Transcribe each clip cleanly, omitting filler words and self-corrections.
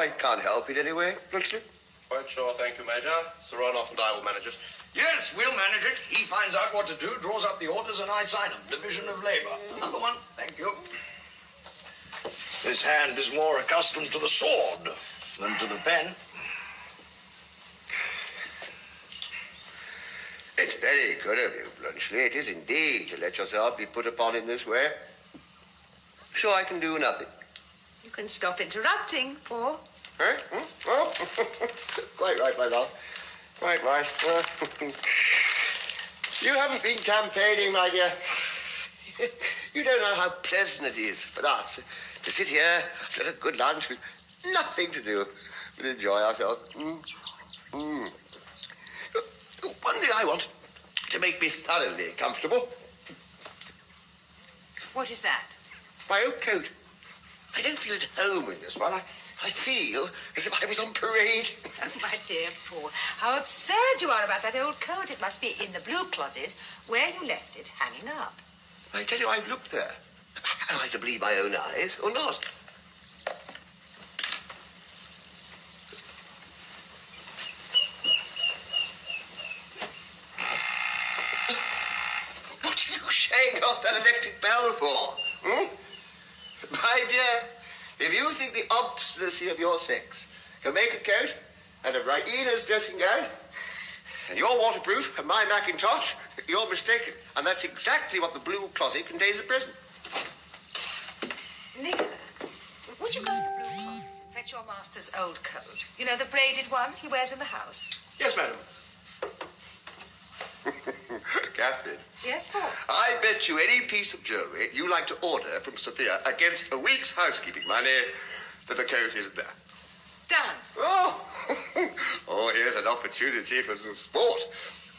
I can't help it anyway, Bluntschli. Quite sure, thank you, Major. Saronoff and I will manage it. Yes, we'll manage it. He finds out what to do, draws up the orders, and I sign them. Division of labor. Number one, thank you. This hand is more accustomed to the sword than to the pen. It's very good of you, Bluntschli. It is indeed, to let yourself be put upon in this way. Sure, I can do nothing. You can stop interrupting, Paul. Huh? Oh, quite right, my love. Quite right. You haven't been campaigning, my dear. You don't know how pleasant it is for us to sit here after a good lunch with nothing to do but enjoy ourselves. One thing I want to make me thoroughly comfortable. What is that? My old coat. I don't feel at home in this one. I feel as if I was on parade. Oh, my dear Paul, how absurd you are about that old coat. It must be in the blue closet where you left it hanging up. I tell you, I've looked there. Am I to believe my own eyes or not? What did you shake off that electric bell for? My dear, if you think the obstinacy of your sex can make a coat out of Raina's dressing gown, and you're waterproof and my mackintosh, you're mistaken. And that's exactly what the blue closet contains at present. Nicola, would you go to the blue closet and fetch your master's old coat? You know, the braided one he wears in the house? Yes, madam. Catherine. Yes, Paul? I bet you any piece of jewellery you like to order from Sophia against a week's housekeeping money that the coat isn't there. Done. Oh, oh, here's an opportunity for some sport.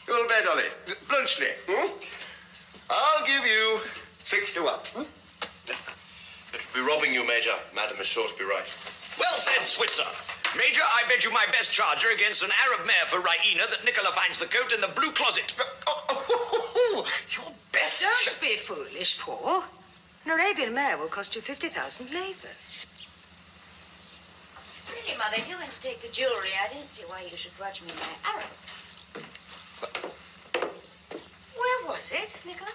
You'll bet on it. Bluntschli, I'll give you 6 to 1. It would be robbing you, Major. Madam is sure to be right. Well said, Switzer. Major, I bet you my best charger against an Arab mare for Raina that Nicola finds the coat in the blue closet. Your best... Don't be foolish, Paul. An Arabian mare will cost you 50,000 lavers. Really, Mother, if you're going to take the jewellery, I don't see why you should grudge me my Arab. Where was it, Nicola?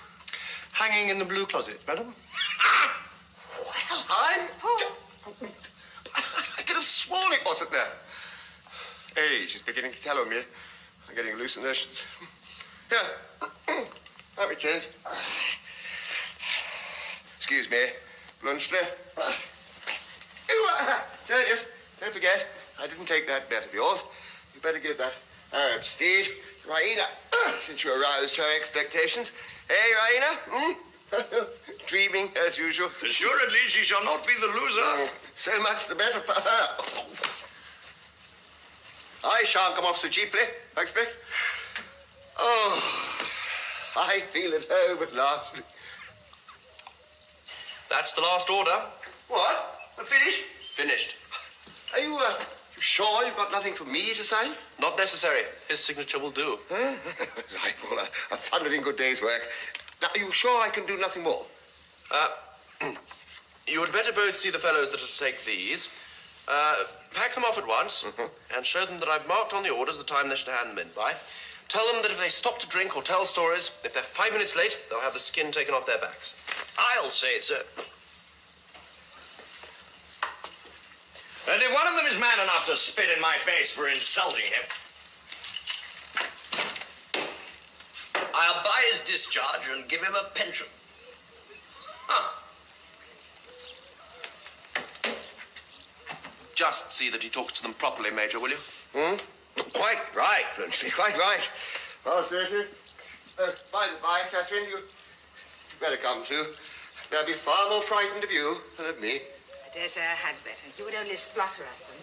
Hanging in the blue closet, madam. Well, I'm... Paul. I could have sworn it wasn't there. Age is beginning to tell on me. I'm getting hallucinations. Here. Let me change. Excuse me, Bluntschli. Sergius, don't forget, I didn't take that bet of yours. You better give that Arab steed to Raina, since you aroused her expectations. Hey, Raina? Dreaming, as usual. Assuredly, she shall not be the loser. So much the better for her. I shan't come off so cheaply, I expect. Oh, I feel at home at last. That's the last order. What? Finished? Finished. Are you sure you've got nothing for me to sign? Not necessary. His signature will do. I call a thundering good day's work. Now, are you sure I can do nothing more? You had better both see the fellows that are to take these. Pack them off at once and show them that I've marked on the orders the time they should hand them in by. Tell them that if they stop to drink or tell stories, if they're 5 minutes late, they'll have the skin taken off their backs. I'll say so. And if one of them is man enough to spit in my face for insulting him, I'll buy his discharge and give him a pension. Huh. Just see that he talks to them properly, Major, will you? Quite right, Bluntschli, quite right. Well, certainly. By the by, Catherine, you better come too. They'll be far more frightened of you than of me. I dare say I had better. You would only splutter at them.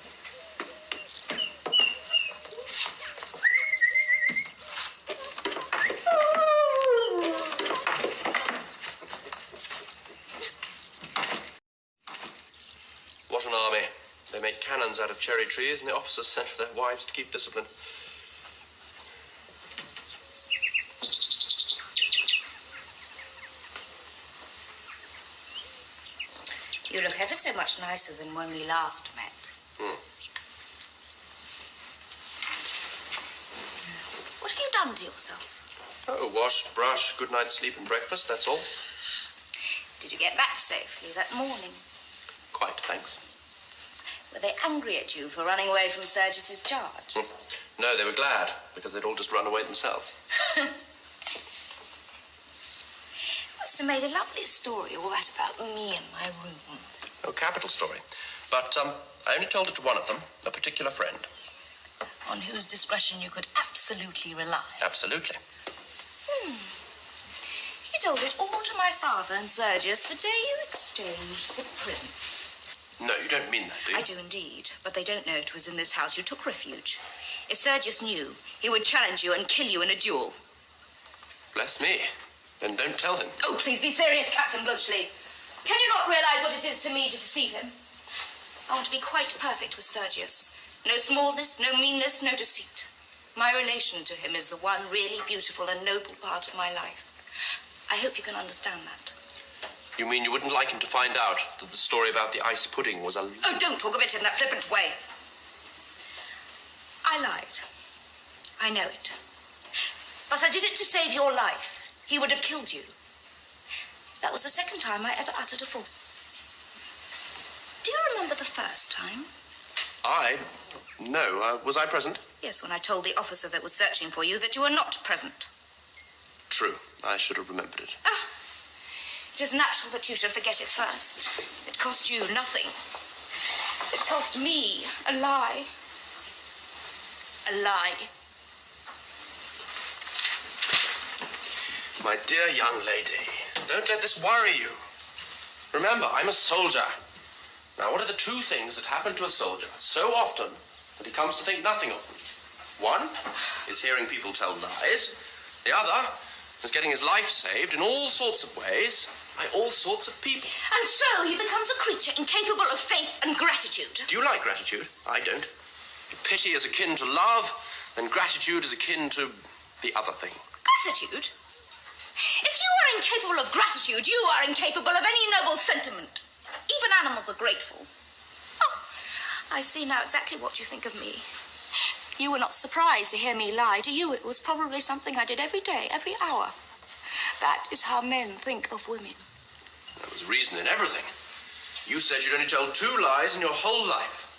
What an army. They make cannons out of cherry trees and the officers sent for their wives to keep discipline. You look ever so much nicer than when we last met. done to yourself? Oh, wash, brush, good night's sleep and breakfast, that's all. Did you get back safely that morning? Quite, thanks. Were they angry at you for running away from Sergius's charge? No, they were glad, because they'd all just run away themselves. Must have made a lovely story, all that about me and my room. Oh, capital story. But I only told it to one of them, a particular friend. On whose discretion you could absolutely rely. Absolutely. He told it all to my father and Sergius the day you exchanged the prisons. No, you don't mean that, do you? I do indeed, but they don't know it was in this house you took refuge. If Sergius knew, he would challenge you and kill you in a duel. Bless me. Then don't tell him. Oh, please be serious, Captain Blunchley. Can you not realize what it is to me to deceive him? I want to be quite perfect with Sergius. No smallness, no meanness, no deceit. My relation to him is the one really beautiful and noble part of my life. I hope you can understand that. You mean you wouldn't like him to find out that the story about the ice pudding was a... Oh, don't talk of it in that flippant way. I lied. I know it. But I did it to save your life. He would have killed you. That was the second time I ever uttered a falsehood. Do you remember the first time? No. Was I present? Yes, when I told the officer that was searching for you that you were not present. True. I should have remembered it. Ah, it is natural that you should forget it first. It cost you nothing. It cost me a lie. A lie. My dear young lady, don't let this worry you. Remember, I'm a soldier. Now, what are the two things that happen to a soldier so often that he comes to think nothing of them? One is hearing people tell lies. The other is getting his life saved in all sorts of ways by all sorts of people. And so he becomes a creature incapable of faith and gratitude. Do you like gratitude? I don't. Pity is akin to love, and gratitude is akin to the other thing. Gratitude? If you are incapable of gratitude, you are incapable of any noble sentiment. Even animals are grateful. Oh, I see now exactly what you think of me. You were not surprised to hear me lie. To you, it was probably something I did every day, every hour. That is how men think of women. There was reason in everything. You said you'd only told 2 lies in your whole life.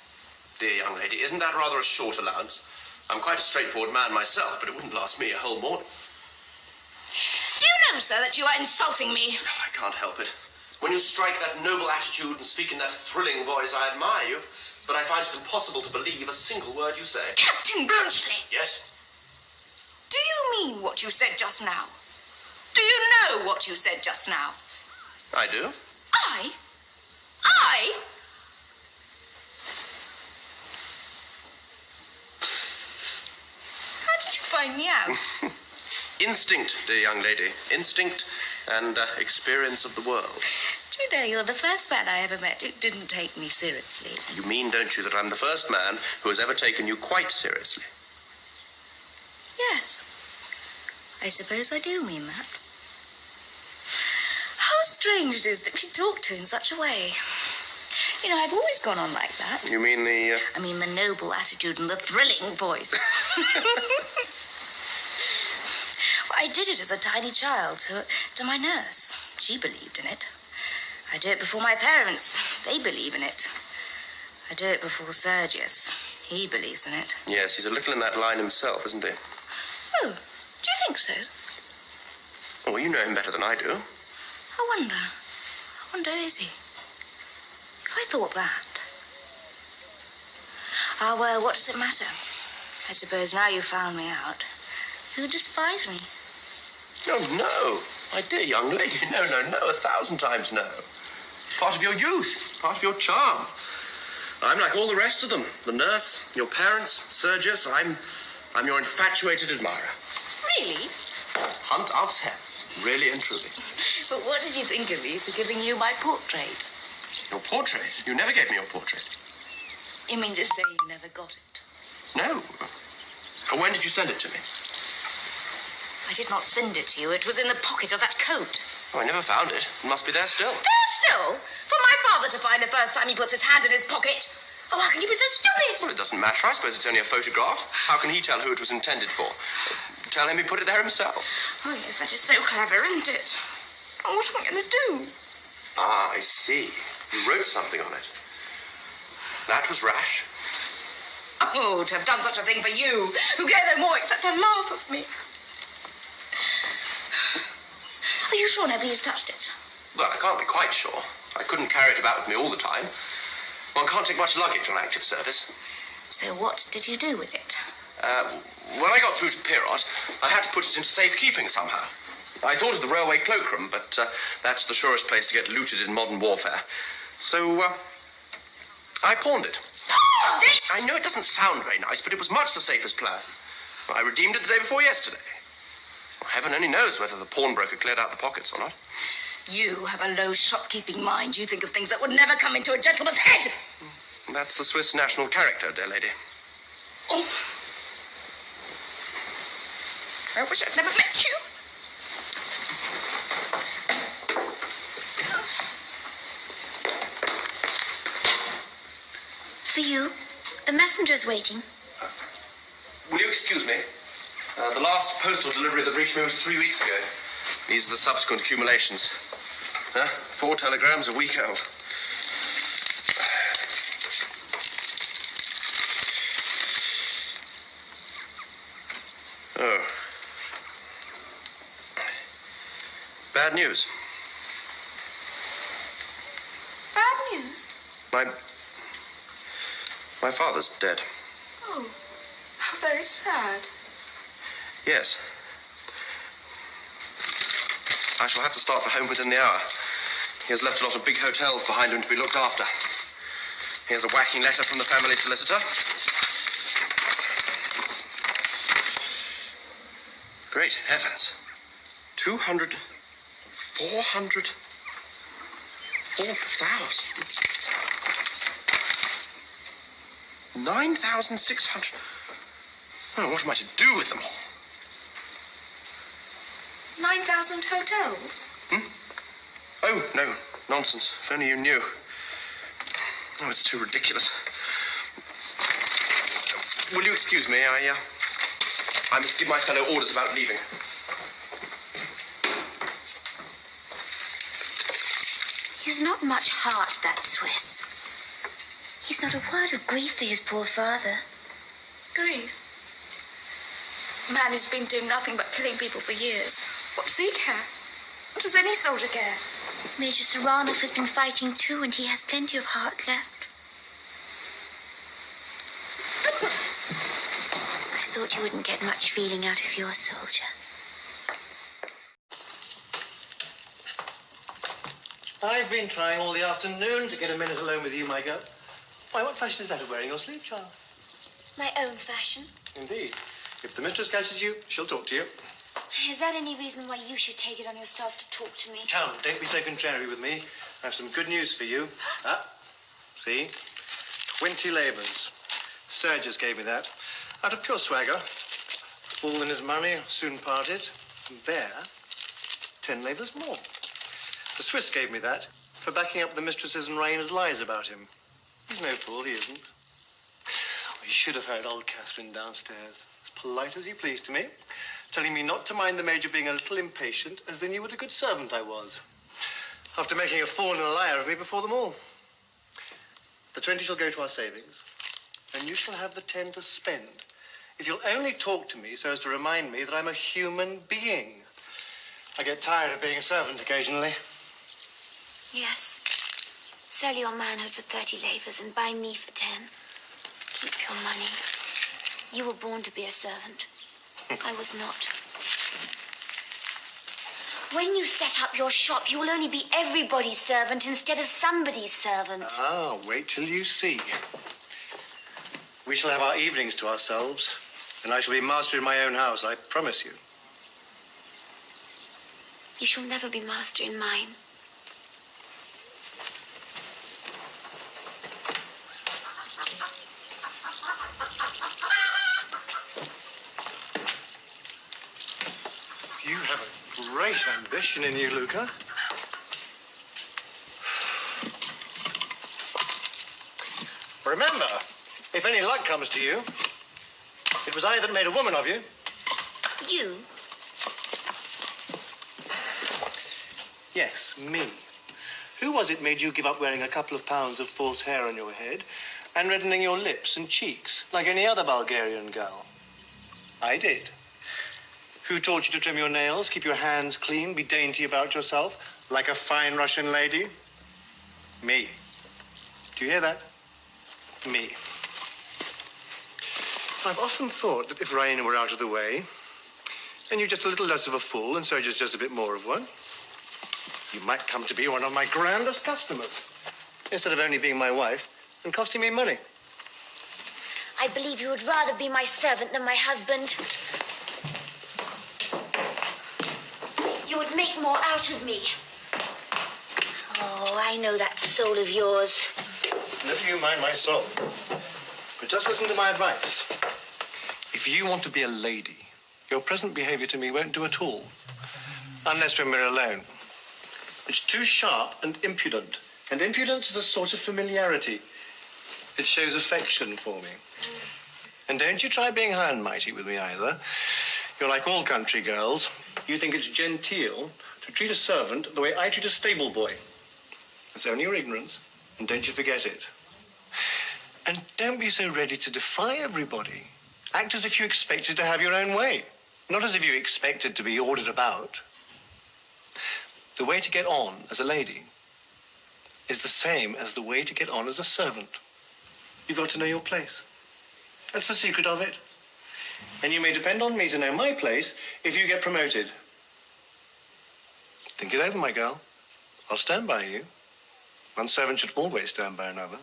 Dear young lady, isn't that rather a short allowance? I'm quite a straightforward man myself, but it wouldn't last me a whole morning. Do you know, sir, that you are insulting me? I can't help it. When you strike that noble attitude and speak in that thrilling voice, I admire you, but I find it impossible to believe a single word you say. Captain Blunchley! Yes? Do you mean what you said just now? Do you know what you said just now? I do. I? How did you find me out? Instinct, dear young lady. Instinct and experience of the world. Do you know, you're the first man I ever met who didn't take me seriously. You mean, don't you, that I'm the first man who has ever taken you quite seriously? Yes. I suppose I do mean that. How strange it is to be talked to in such a way. You know, I've always gone on like that. You mean the... I mean the noble attitude and the thrilling voice. Well, I did it as a tiny child to my nurse. She believed in it. I do it before my parents. They believe in it. I do it before Sergius. He believes in it. Yes, he's a little in that line himself, isn't he? Oh, do you think so? Oh, well, you know him better than I do. I wonder, is he? If I thought that. Ah, well, what does it matter? I suppose now you've found me out, you'll despise me. Oh, no. My dear young lady, no, 1,000 times no. It's part of your youth, part of your charm. I'm like all the rest of them. The nurse, your parents, Sergius. I'm your infatuated admirer. Really? Hunt aufs Herz, really and truly. But what did you think of me for giving you my portrait? Your portrait? You never gave me your portrait. You mean to say you never got it? No. When did you send it to me? I did not send it to you. It was in the pocket of that coat. Oh, I never found it. It must be there still. There still? For my father to find the first time he puts his hand in his pocket? Oh, how can you be so stupid? Well, it doesn't matter. I suppose it's only a photograph. How can he tell who it was intended for? tell him he put it there himself. Oh, yes, that is so clever, isn't it? Oh, what am I going to do? Ah, I see. You wrote something on it. That was rash. Oh, to have done such a thing for you, who gave no more except to laugh at me. Are you sure nobody has touched it? Well, I can't be quite sure. I couldn't carry it about with me all the time. One can't take much luggage on active service. So what did you do with it? When I got through to Pirot, I had to put it into safekeeping somehow. I thought of the railway cloakroom, but that's the surest place to get looted in modern warfare. So, I pawned it. Pawned it? I know it doesn't sound very nice, but it was much the safest plan. I redeemed it the day before yesterday. Heaven only knows whether the pawnbroker cleared out the pockets or not. You have a low shopkeeping mind. You think of things that would never come into a gentleman's head. That's the Swiss national character, dear lady. Oh. I wish I'd never met you. For you. The messenger's waiting. Will you excuse me? The last postal delivery that reached me was 3 weeks ago. These are the subsequent accumulations. 4 telegrams a week old. Oh. Bad news. Bad news? My father's dead. Oh, how very sad. Yes. I shall have to start for home within the hour. He has left a lot of big hotels behind him to be looked after. Here's a whacking letter from the family solicitor. Great heavens. 200, 400, 4,000. 9,600. Oh, what am I to do with them all? 9,000 hotels? Oh, no, nonsense. If only you knew. Oh, it's too ridiculous. Will you excuse me? I must give my fellow orders about leaving. He's not much heart, that Swiss. He's not a word of grief for his poor father. Grief? A man who's been doing nothing but killing people for years. What does he care? What does any soldier care? Major Saranov has been fighting too, and he has plenty of heart left. I thought you wouldn't get much feeling out of your soldier. I've been trying all the afternoon to get a minute alone with you, my girl. Why, what fashion is that of wearing your sleeve, child? My own fashion. Indeed. If the mistress catches you, she'll talk to you. Is that any reason why you should take it on yourself to talk to me? Come, don't be so contrary with me. I have some good news for you. See? 20 labours. Sir just gave me that. Out of pure swagger. Fool and his money soon parted. And there, 10 labours more. The Swiss gave me that for backing up the mistress's and Raina's lies about him. He's no fool, he isn't. Oh, you should have heard old Catherine downstairs. As polite as he pleased to me, telling me not to mind the Major being a little impatient, as they knew what a good servant I was. After making a fool and a liar of me before them all. The 20 shall go to our savings, and you shall have the 10 to spend, if you'll only talk to me so as to remind me that I'm a human being. I get tired of being a servant occasionally. Yes. Sell your manhood for 30 lavers and buy me for 10. Keep your money. You were born to be a servant. I was not. When you set up your shop, you will only be everybody's servant instead of somebody's servant. Ah, wait till you see. We shall have our evenings to ourselves, and I shall be master in my own house, I promise you. You shall never be master in mine. You have a great ambition in you, Luca. Remember, if any luck comes to you, it was I that made a woman of you. You? Yes, me. Who was it made you give up wearing a couple of pounds of false hair on your head and reddening your lips and cheeks like any other Bulgarian girl? I did. Who taught you to trim your nails, keep your hands clean, be dainty about yourself, like a fine Russian lady? Me. Do you hear that? Me. I've often thought that if Raina were out of the way, and you're just a little less of a fool, and Sergio's just a bit more of one, you might come to be one of my grandest customers, instead of only being my wife and costing me money. I believe you would rather be my servant than my husband. You would make more out of me. Oh, I know that soul of yours. Never you mind my soul. But just listen to my advice. If you want to be a lady, your present behavior to me won't do at all. Unless when we're alone. It's too sharp and impudent. And impudence is a sort of familiarity. It shows affection for me. And don't you try being high and mighty with me either. You're like all country girls. You think it's genteel to treat a servant the way I treat a stable boy. It's only your ignorance, and don't you forget it. And don't be so ready to defy everybody. Act as if you expected to have your own way, not as if you expected to be ordered about. The way to get on as a lady is the same as the way to get on as a servant. You've got to know your place. That's the secret of it. And you may depend on me to know my place if you get promoted. Think it over, my girl. I'll stand by you. One servant should always stand by another.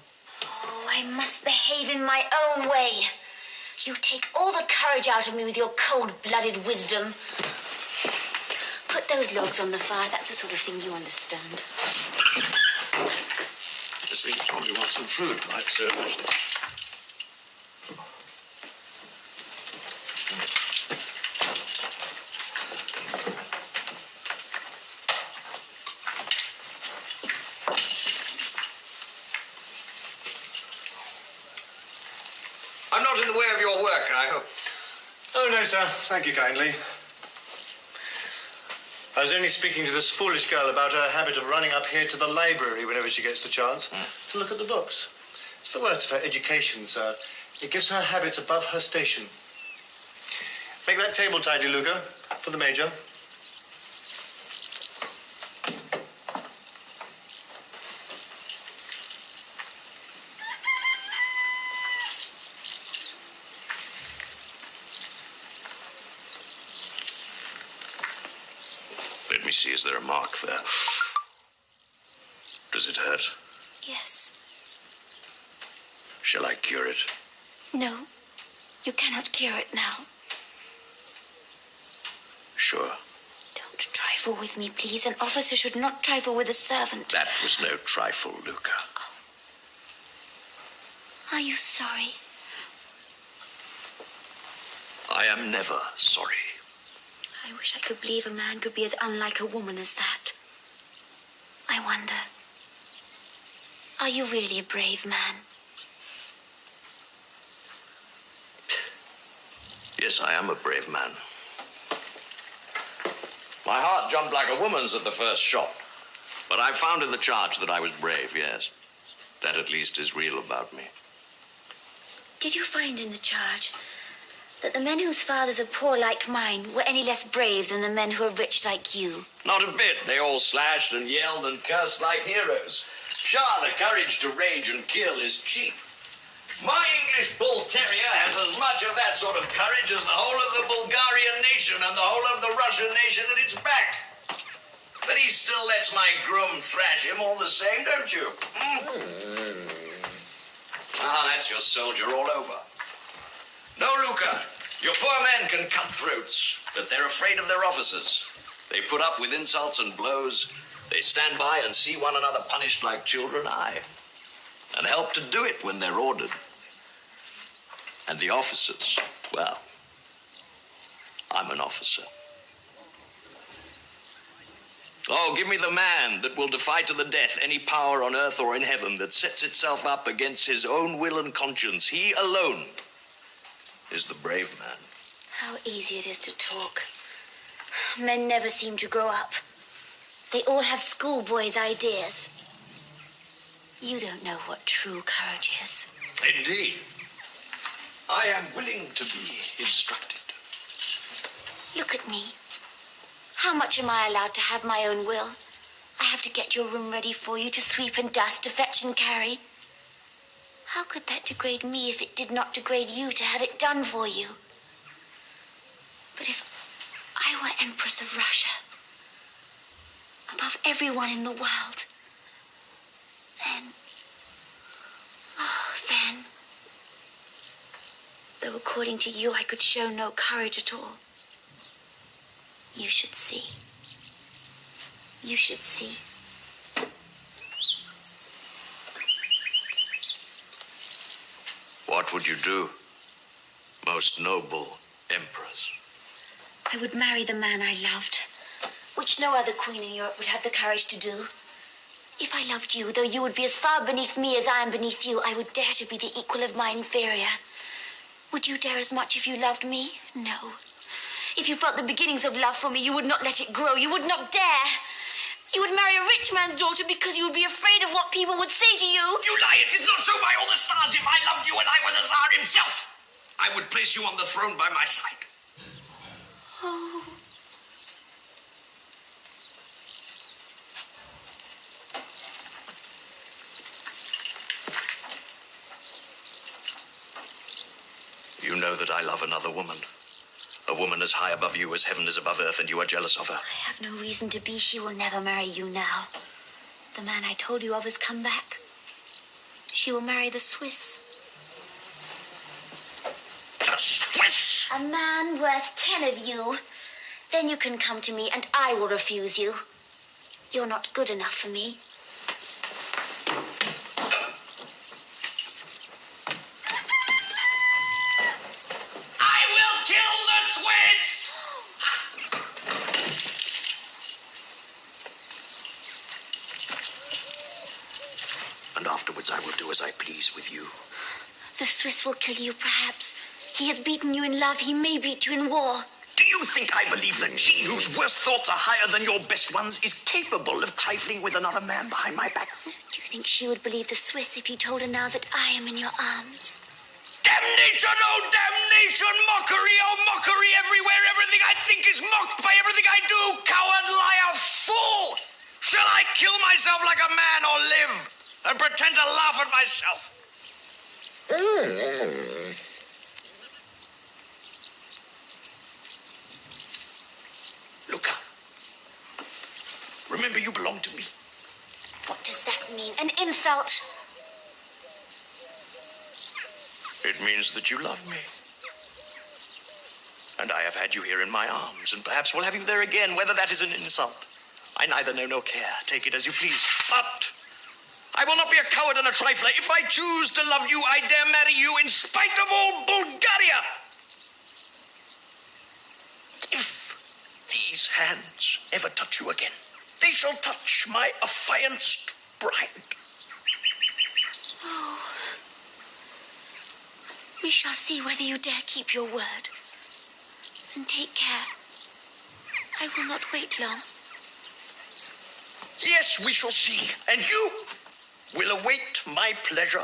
Oh, I must behave in my own way. You take all the courage out of me with your cold-blooded wisdom. Put those logs on the fire. That's the sort of thing you understand. This means Tom, you want some food, right, sir? I'm not in the way of your work, I hope. Oh, no, sir. Thank you kindly. I was only speaking to this foolish girl about her habit of running up here to the library whenever she gets the chance to look at the books. It's the worst of her education, sir. It gives her habits above her station. Make that table tidy, Luca, for the Major. Let me see, is there a mark there? Does it hurt? Yes. Shall I cure it? No. You cannot cure it now. Sure. Don't trifle with me, please. An officer should not trifle with a servant. That was no trifle, Luca. Oh. Are you sorry? I am never sorry. I wish I could believe a man could be as unlike a woman as that. I wonder, are you really a brave man? Yes, I am a brave man. My heart jumped like a woman's at the first shot. But I found in the charge that I was brave, yes. That at least is real about me. Did you find in the charge that the men whose fathers are poor like mine were any less brave than the men who are rich like you? Not a bit. They all slashed and yelled and cursed like heroes. Sure, the courage to rage and kill is cheap. My English bull terrier has as much of that sort of courage as the whole of the Bulgarian nation and the whole of the Russian nation at its back. But he still lets my groom thrash him all the same, don't you? Ah, that's your soldier all over. No, Luca, your poor men can cut throats, but they're afraid of their officers. They put up with insults and blows. They stand by and see one another punished like children, aye, and help to do it when they're ordered. And the officers, well, I'm an officer. Oh, give me the man that will defy to the death any power on earth or in heaven that sets itself up against his own will and conscience. He alone is the brave man. How How easy it is to talk. Men never seem to grow up. They all have schoolboys' ideas. You don't know what true courage is. Indeed. I am willing to be instructed. Look at me. How much am I allowed to have my own will? I have to get your room ready for you, to sweep and dust, to fetch and carry. How could that degrade me if it did not degrade you to have it done for you? But if I were Empress of Russia, above everyone in the world, then, though according to you I could show no courage at all, you should see. You should see. What would you do, most noble Empress? I would marry the man I loved, which no other queen in Europe would have the courage to do. If I loved you, though you would be as far beneath me as I am beneath you, I would dare to be the equal of my inferior. Would you dare as much if you loved me? No. If you felt the beginnings of love for me, you would not let it grow. You would not dare. You would marry a rich man's daughter because you would be afraid of what people would say to you. You lie! It is not so by all the stars. If I loved you and I were the Tsar himself, I would place you on the throne by my side. Oh. You know that I love another woman. A woman as high above you as heaven is above earth, and you are jealous of her. I have no reason to be. She will never marry you now. The man I told you of has come back. She will marry the Swiss. The Swiss? A man worth 10 of you. Then you can come to me and I will refuse you. You're not good enough for me. I will kill the Swiss! And afterwards I will do as I please with you. The Swiss will kill you, perhaps. He has beaten you in love. He may beat you in war. Do you think I believe that she, whose worst thoughts are higher than your best ones, is capable of trifling with another man behind my back? Do you think she would believe the Swiss if you told her now that I am in your arms? Damnation, oh damnation! Mockery, oh mockery everywhere! Everything I think is mocked by everything I do! Coward, liar, fool! Shall I kill myself like a man or live and pretend to laugh at myself? Luca, remember you belong to me. What does that mean? An insult? It means that you love me. And I have had you here in my arms, and perhaps will have you there again, whether that is an insult. I neither know nor care. Take it as you please. But I will not be a coward and a trifler. If I choose to love you, I dare marry you in spite of all Bulgaria. If these hands ever touch you again, they shall touch my affianced bride. Oh. We shall see whether you dare keep your word. And take care. I will not wait long. Yes, we shall see. And you will await my pleasure.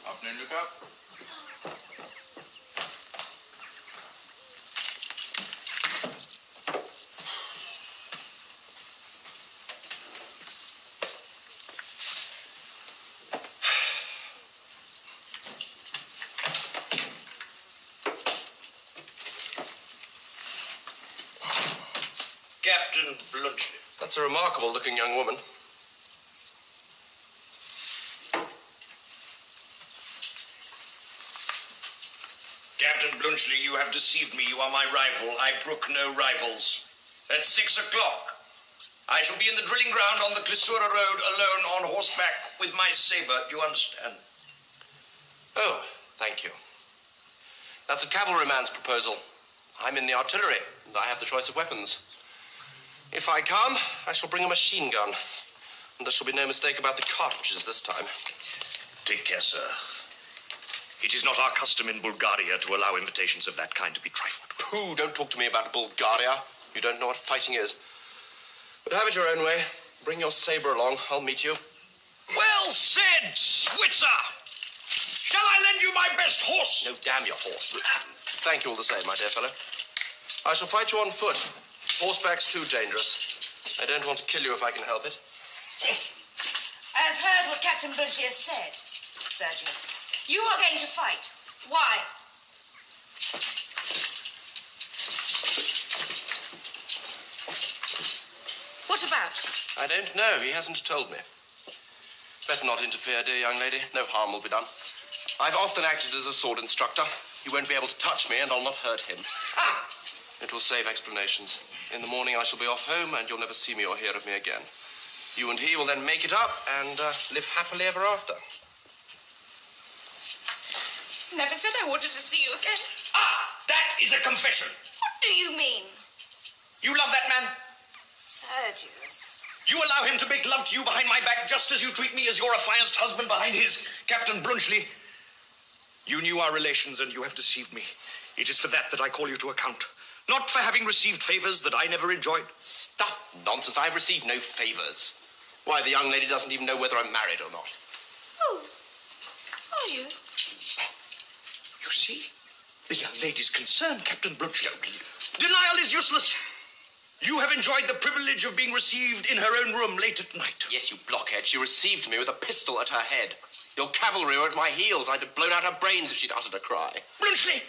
Afternoon, Luca. Captain Blunchley. That's a remarkable-looking young woman. Captain Blunchley, you have deceived me. You are my rival. I brook no rivals. At 6 o'clock, I shall be in the drilling ground on the Klissura Road alone on horseback with my saber. Do you understand? Oh, thank you. That's a cavalryman's proposal. I'm in the artillery, and I have the choice of weapons. If I come, I shall bring a machine gun. And there shall be no mistake about the cartridges this time. Take care, sir. It is not our custom in Bulgaria to allow invitations of that kind to be trifled with. Pooh, don't talk to me about Bulgaria. You don't know what fighting is. But have it your own way. Bring your saber along. I'll meet you. Well said, Switzer! Shall I lend you my best horse? No, damn your horse. Thank you all the same, my dear fellow. I shall fight you on foot. Horseback's too dangerous. I don't want to kill you if I can help it. I've heard what Captain Bouchier said, Sergius. You are going to fight. Why? What about? I don't know. He hasn't told me. Better not interfere, dear young lady. No harm will be done. I've often acted as a sword instructor. He won't be able to touch me, and I'll not hurt him. Ha! It will save explanations. In the morning, I shall be off home, and you'll never see me or hear of me again. You and he will then make it up and live happily ever after. Never said I wanted to see you again. Ah, that is a confession. What do you mean? You love that man? Sergius. You allow him to make love to you behind my back just as you treat me as your affianced husband behind his, Captain Blunchley. You knew our relations and you have deceived me. It is for that I call you to account. Not for having received favors that I never enjoyed. Stuff, nonsense. I've received no favors. Why, the young lady doesn't even know whether I'm married or not. Oh, are you? You see? The young lady's concerned, Captain Blunchley. Denial is useless. You have enjoyed the privilege of being received in her own room late at night. Yes, you blockhead. She received me with a pistol at her head. Your cavalry were at my heels. I'd have blown out her brains if she'd uttered a cry. Blunchley!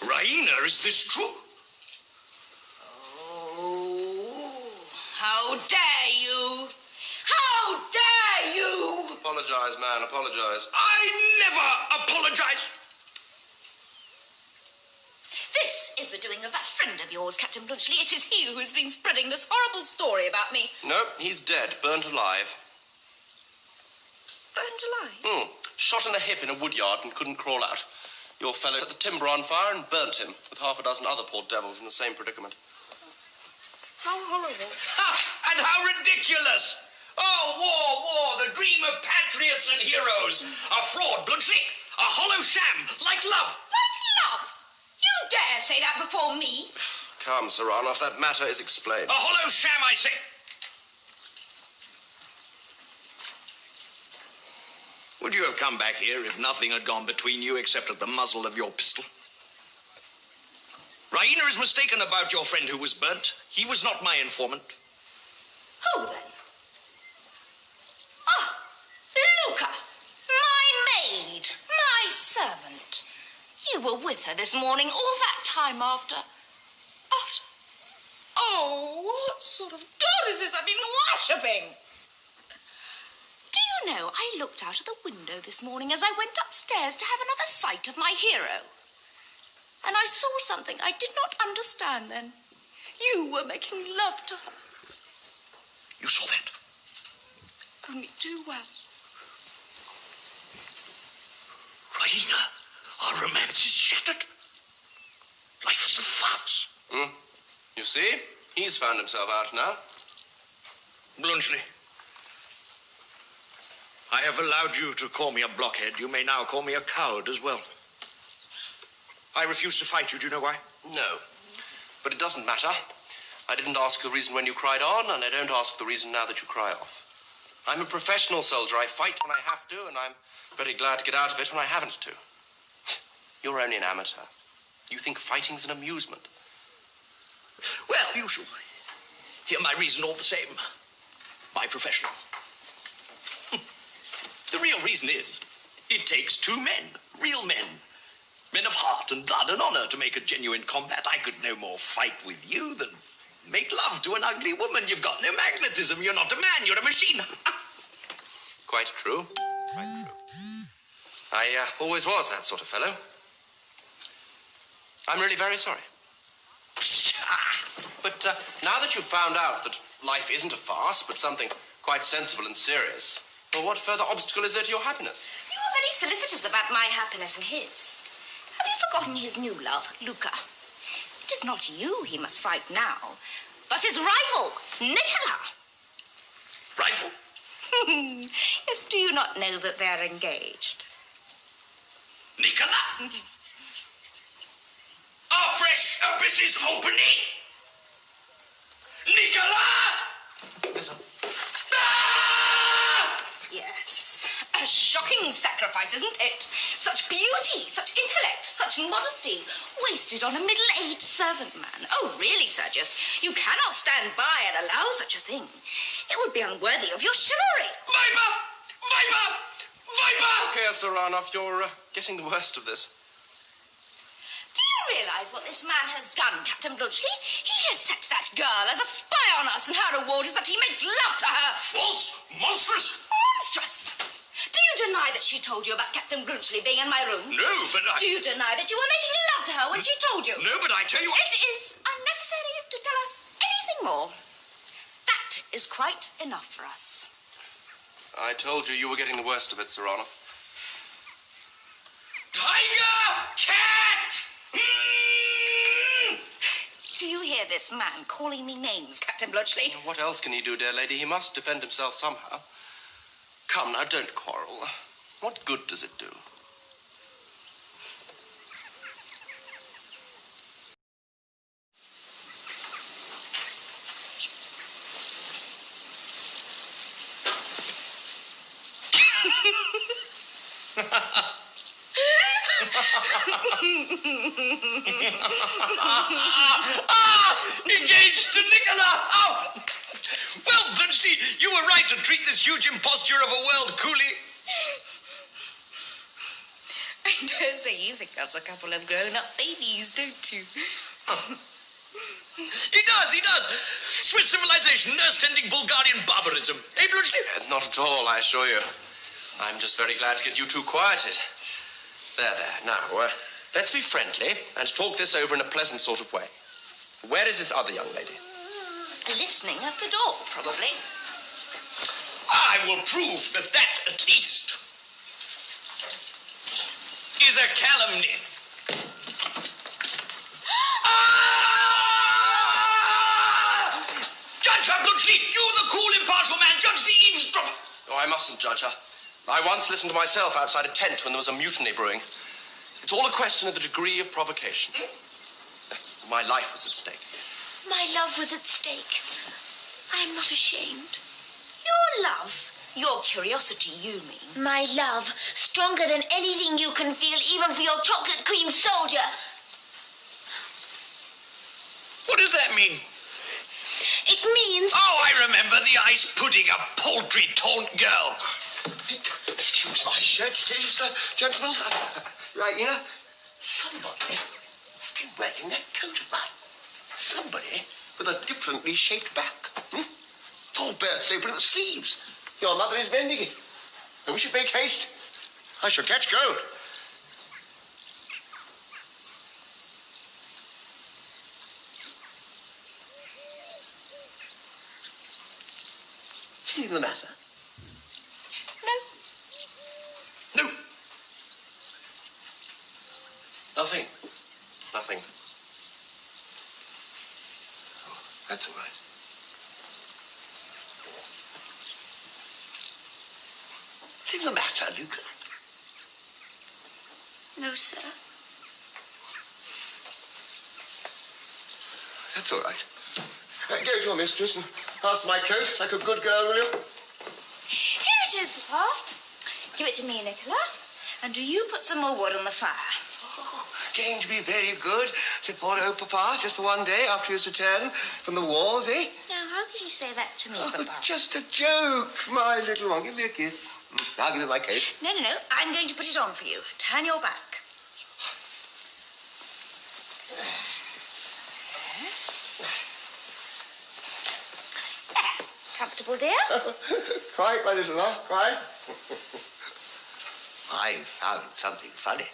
Raina, is this true? Oh, how dare you! How dare you! Apologize, man, apologize. I never apologize. This is the doing of that friend of yours, Captain Blunchley. It is he who's been spreading this horrible story about me. No, he's dead, burnt alive. Burnt alive? Shot in the hip in a wood yard and couldn't crawl out. Your fellow set the timber on fire and burnt him, with half a dozen other poor devils in the same predicament. How horrible. And how ridiculous! Oh, war, the dream of patriots and heroes. A fraud, Blunchley. A hollow sham, like love. Like love? You dare say that before me? Come, Sir Ranulph, that matter is explained. A hollow sham, I say. Would you have come back here if nothing had gone between you except at the muzzle of your pistol? Raina is mistaken about your friend who was burnt. He was not my informant. Who then? Ah, Luca, my maid, my servant. You were with her this morning, all that time after. Oh, what sort of God is this I've been worshipping? Do you know, I looked out of the window this morning as I went upstairs to have another sight of my hero. And I saw something I did not understand then. You were making love to her. You saw that? Only too well. Raina, our romance is shattered. Life's a farce. You see? He's found himself out now. Blunchley, I have allowed you to call me a blockhead. You may now call me a coward as well. I refuse to fight you. Do you know why? No. But it doesn't matter. I didn't ask the reason when you cried on, and I don't ask the reason now that you cry off. I'm a professional soldier. I fight when I have to, and I'm very glad to get out of it when I haven't to. You're only an amateur. You think fighting's an amusement. Well, you shall hear my reason all the same. My professional. The real reason is, it takes two men, real men. Men of heart and blood and honor to make a genuine combat. I could no more fight with you than make love to an ugly woman. You've got no magnetism. You're not a man. You're a machine. Quite true. Quite true. I always was that sort of fellow. I'm really very sorry. But now that you've found out that life isn't a farce, but something quite sensible and serious, well, what further obstacle is there to your happiness? You are very solicitous about my happiness and his. Have you forgotten his new love, Luca? It is not you he must fight now, but his rival, Nicola. Yes, do you not know that they're engaged? Nicola! Our fresh abyss is opening! Nicola! Listen. Ah! Yes. A shocking sacrifice, isn't it? Such beauty, such intellect, such modesty, wasted on a middle-aged servant man. Oh, really, Sergius, you cannot stand by and allow such a thing. It would be unworthy of your chivalry. Viper! Viper! Viper! Okay, Saranov, you're getting the worst of this. Do you realize what this man has done, Captain Blunchley? He has set that girl as a spy on us, and her reward is that he makes love to her. False! Monstrous! Monstrous! Do you deny that she told you about Captain Blunchley being in my room? No, but I... Do you deny that you were making love to her when she told you? No, but I tell you... It is unnecessary to tell us anything more. That is quite enough for us. I told you were getting the worst of it, Saranov. Tiger! Cat! Do you hear this man calling me names, Captain Blunchley? What else can he do, dear lady? He must defend himself somehow. Come now, don't quarrel. What good does it do? Engaged to Nicola! Oh! Well, Blunchley, you were right to treat this huge imposture of a world coolie. I dare say you think us a couple of grown-up babies, don't you? He does. Swiss civilization, nurse-tending Bulgarian barbarism. Eh, Blunchley? Not at all, I assure you. I'm just very glad to get you two quieted. There. Now, let's be friendly and talk this over in a pleasant sort of way. Where is this other young lady? Listening at the door, probably. I will prove that at least, is a calumny. Judge her, Blunchley! You, the cool, impartial man, judge the eavesdropper! Oh, I mustn't judge her. I once listened to myself outside a tent when there was a mutiny brewing. It's all a question of the degree of provocation. My life was at stake. My love was at stake. I am not ashamed. Your love? Your curiosity, you mean? My love, stronger than anything you can feel, even for your chocolate cream soldier. What does that mean? It means... Oh, I remember the ice pudding, a paltry taunt girl. Excuse my shirt sleeves, gentlemen. Right, you know, somebody has been wearing that coat of mine. Somebody with a differently shaped back. It's all bare flavor of the sleeves. Your mother is mending it. And we should make haste. I shall catch cold. Anything the matter? No. No. Nothing. Oh, that's all right. Anything the matter, Luca? No, sir. That's all right. Go to your mistress and pass my coat like a good girl, will you? Here it is, Papa. Give it to me, Nicola. And do you put some more wood on the fire? Oh, going to be very good to poor old Papa just for one day after his return from the wars, eh? Now, how can you say that to me, Oh, Papa? just a joke, my little one. Give me a kiss. I'll give you my coat. No. I'm going to put it on for you. Turn your back. There. Comfortable, dear? Quite, my little love, quite. I found something funny.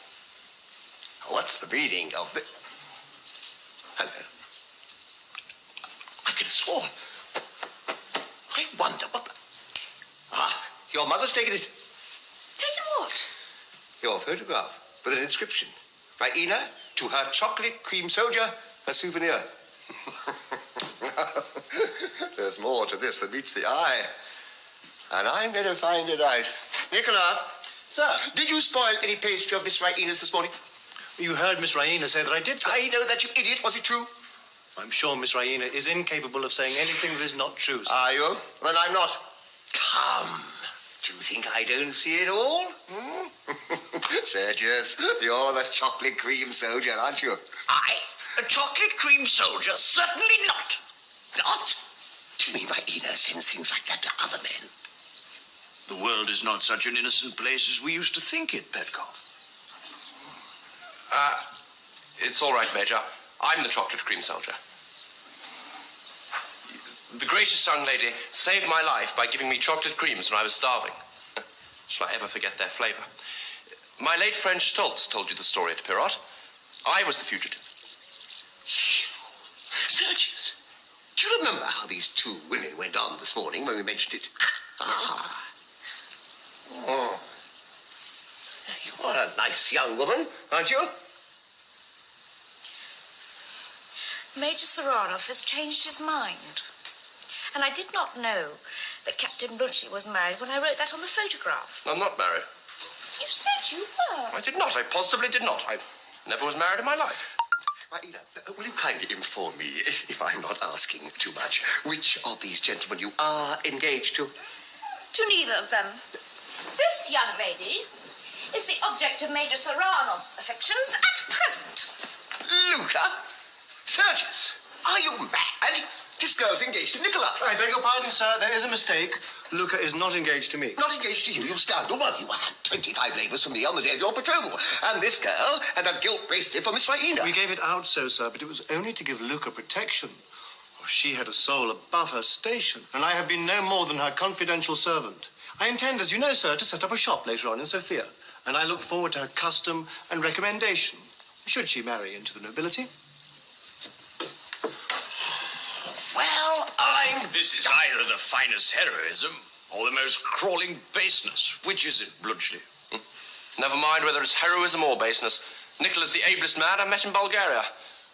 What's the meaning of it? Hello. I could have sworn. I wonder what the... Ah, your mother's taken it. Taken what? Your photograph with an inscription. By Ina, to her chocolate cream soldier, a souvenir. There's more to this than meets the eye. And I'm going to find it out. Nicola. Sir? Did you spoil any pastry of Miss Raina's this morning? You heard Miss Raina say that I did, sir. I know that, you idiot. Was it true? I'm sure Miss Raina is incapable of saying anything that is not true, sir. Are you? Well, I'm not. Come. Do you think I don't see it all? Sergius, you're the chocolate cream soldier, aren't you? I? A chocolate cream soldier? Certainly not. Not? Do you mean Raina sends things like that to other men? The world is not such an innocent place as we used to think it, Petkoff. It's all right, Major. I'm the chocolate cream soldier. The gracious young lady saved my life by giving me chocolate creams when I was starving. Shall I ever forget their flavor? My late friend Stoltz told you the story at Pirot. I was the fugitive. Sergius, do you remember how these two women went on this morning when we mentioned it? Ah. Oh. You're a nice young woman, aren't you? Major Saranov has changed his mind. And I did not know that Captain Blunchley was married when I wrote that on the photograph. I'm not married. You said you were. I did not. I positively did not. I never was married in my life. Raina, will you kindly inform me, if I'm not asking too much, which of these gentlemen you are engaged to? To neither of them. This young lady is the object of Major Saranov's affections at present. Luca? Sergius, are you mad? This girl's engaged to Nicola. I beg your pardon, sir. There is a mistake. Luca is not engaged to me. Not engaged to you, you scoundrel. Well, you had 25 labors from me on the day of your betrothal. And this girl had a gilt bracelet for Miss Raina. We gave it out so, sir, but it was only to give Luca protection. Oh, she had a soul above her station, and I have been no more than her confidential servant. I intend, as you know, sir, to set up a shop later on in Sofia, and I look forward to her custom and recommendation, should she marry into the nobility. Well, This is either the finest heroism or the most crawling baseness. Which is it, Blunchley? Never mind whether it's heroism or baseness. Nicola's the ablest man I've met in Bulgaria.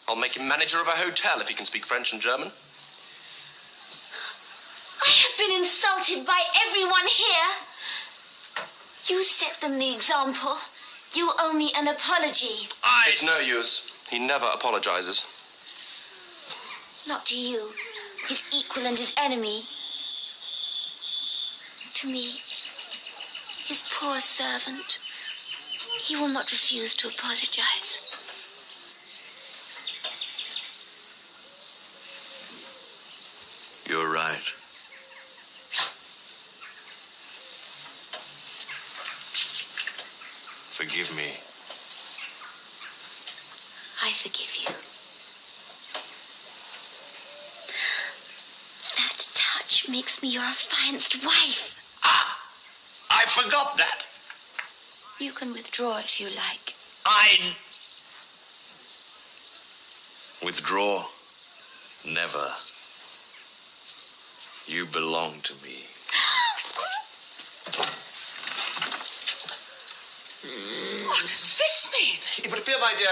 I'll make him manager of a hotel if he can speak French and German. I have been insulted by everyone here. You set them the example. You owe me an apology. It's no use. He never apologizes. Not to you, his equal and his enemy. To me, his poor servant. He will not refuse to apologize. You're right. Forgive me. I forgive you. That touch makes me your affianced wife. I forgot that. You can withdraw if you like. I withdraw. Never. You belong to me. What does this mean? it would appear, my dear,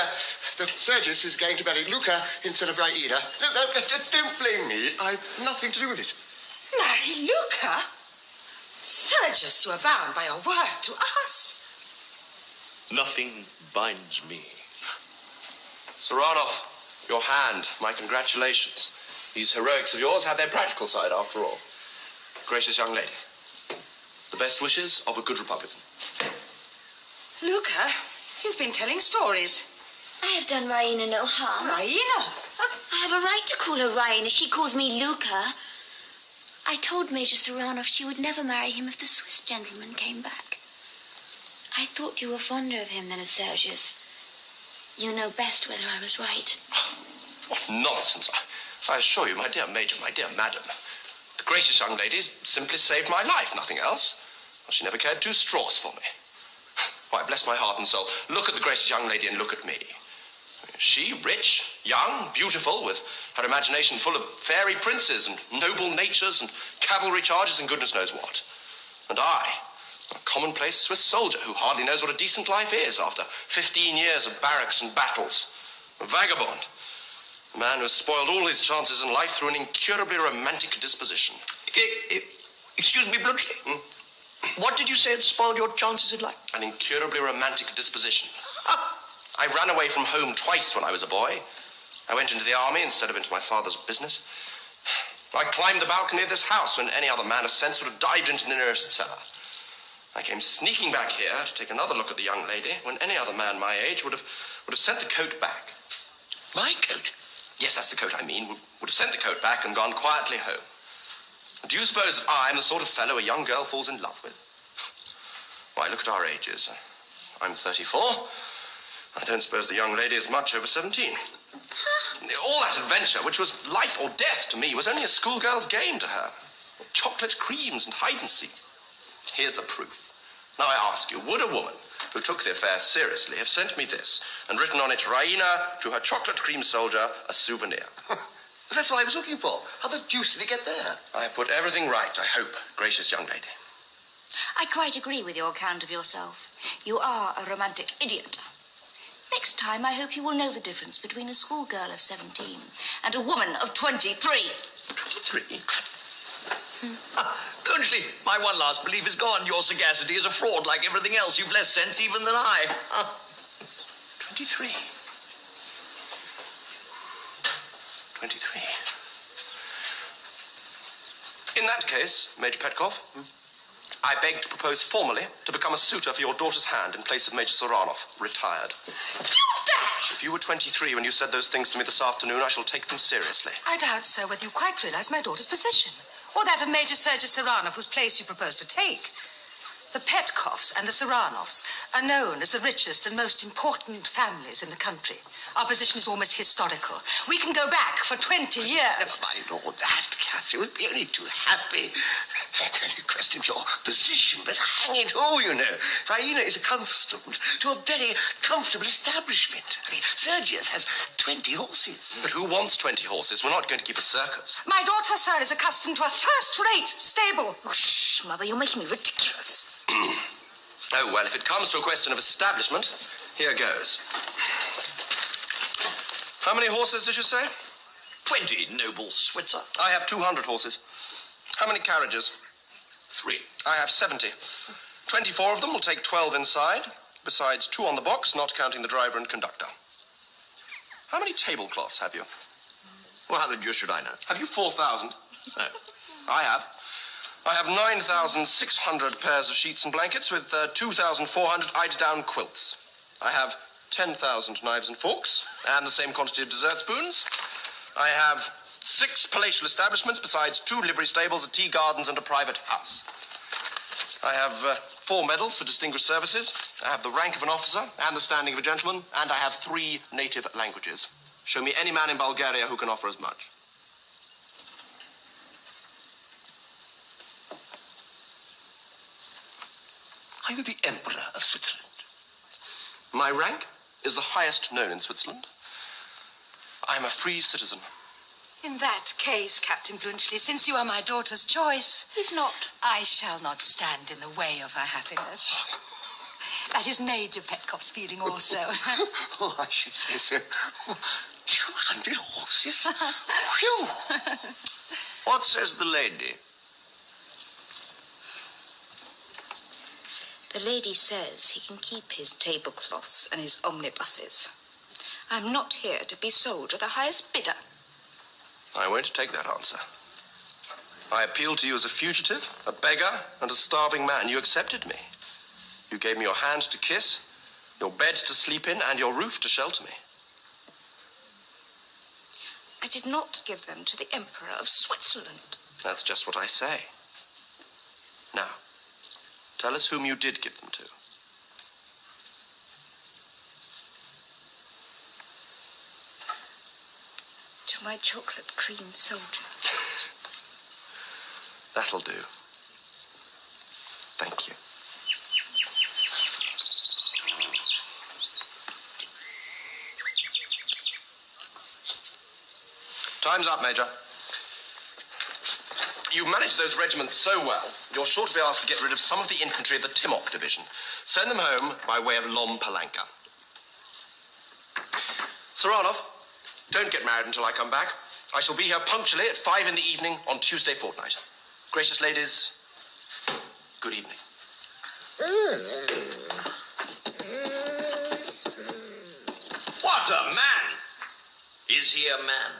that Sergius is going to marry Luca instead of Raina. No, don't blame me. I've nothing to do with it. Marry Luca? Sergius, you are bound by your word to us. Nothing binds me. Saranov, your hand, my congratulations. These heroics of yours have their practical side, after all. Gracious young lady, the best wishes of a good Republican. Luca, you've been telling stories. I have done Raina no harm. Raina? I have a right to call her Raina. She calls me Luca. I told Major Saranov she would never marry him if the Swiss gentleman came back. I thought you were fonder of him than of Sergius. You know best whether I was right. What nonsense. I assure you, my dear Major, my dear Madam, the gracious young lady's simply saved my life, nothing else. Well, she never cared two straws for me. Why, bless my heart and soul, look at the gracious young lady and look at me. She, rich, young, beautiful, with her imagination full of fairy princes and noble natures and cavalry charges and goodness knows what. And I, a commonplace Swiss soldier who hardly knows what a decent life is after 15 years of barracks and battles. A vagabond. A man who has spoiled all his chances in life through an incurably romantic disposition. Excuse me, Blunchley. What did you say had spoiled your chances in life? An incurably romantic disposition. I ran away from home twice when I was a boy. I went into the army instead of into my father's business. I climbed the balcony of this house when any other man of sense would have dived into the nearest cellar. I came sneaking back here to take another look at the young lady when any other man my age would have sent the coat back. My coat? Yes, that's the coat I mean. Would have sent the coat back and gone quietly home. Do you suppose that I'm the sort of fellow a young girl falls in love with? Why, look at our ages. I'm 34. I don't suppose the young lady is much over 17. All that adventure, which was life or death to me, was only a schoolgirl's game to her. Chocolate creams and hide and seek. Here's the proof. Now I ask you, would a woman who took the affair seriously have sent me this and written on it, Raina, to her chocolate cream soldier, a souvenir? That's what I was looking for. How the deuce did it get there? I have put everything right, I hope, gracious young lady. I quite agree with your account of yourself. You are a romantic idiot. Next time, I hope you will know the difference between a schoolgirl of 17 and a woman of 23. 23? Blunchley, my one last belief is gone. Your sagacity is a fraud like everything else. You've less sense even than I. 23. 23. In that case, Major Petkov, I beg to propose formally to become a suitor for your daughter's hand in place of Major Saranov, retired. You dare! If you were 23 when you said those things to me this afternoon, I shall take them seriously. I doubt, sir, whether you quite realize my daughter's position, or that of Major Sergei Saranov, whose place you propose to take. The Petkovs and the Saranovs are known as the richest and most important families in the country. Our position is almost historical. We can go back for 20 years. Never mind all that, Catherine. We'd be only too happy. I only question your position, but hang it all, you know. Raina is accustomed to a very comfortable establishment. I mean, Sergius has 20 horses. But who wants 20 horses? We're not going to keep a circus. My daughter, sir, is accustomed to a first-rate stable. Oh, shh, Mother, you're making me ridiculous. Oh, well, if it comes to a question of establishment, here goes. How many horses did you say? 20, noble Switzer. I have 200 horses. How many carriages? 3. I have 70. 24 of them will take 12 inside, besides 2 on the box, not counting the driver and conductor. How many tablecloths have you? Well, how the deuce should I know? Have you 4,000? No. I have. I have 9,600 pairs of sheets and blankets with 2,400 eider-down quilts. I have 10,000 knives and forks and the same quantity of dessert spoons. I have 6 palatial establishments besides 2 livery stables, a tea gardens and a private house. I have 4 medals for distinguished services. I have the rank of an officer and the standing of a gentleman, and I have 3 native languages. Show me any man in Bulgaria who can offer as much. Are you the Emperor of Switzerland? My rank is the highest known in Switzerland. I am a free citizen. In that case, Captain Blunchley, since you are my daughter's choice... He's not. I shall not stand in the way of her happiness. That is Major Petkov's feeling also. Oh, I should say so. 200 horses? Phew! What says the lady? The lady says he can keep his tablecloths and his omnibuses. I'm not here to be sold to the highest bidder. I won't take that answer. I appealed to you as a fugitive, a beggar, and a starving man. You accepted me. You gave me your hand to kiss, your bed to sleep in, and your roof to shelter me. I did not give them to the Emperor of Switzerland. That's just what I say. Now, tell us whom you did give them to. To my chocolate cream soldier. That'll do. Thank you. Time's up, Major. You managed those regiments so well, you're sure to be asked to get rid of some of the infantry of the Timok division. Send them home by way of Lom Palanka. Saranov, don't get married until I come back. I shall be here punctually at 5 in the evening on Tuesday fortnight. Gracious ladies, Good evening. What a man! Is he a man?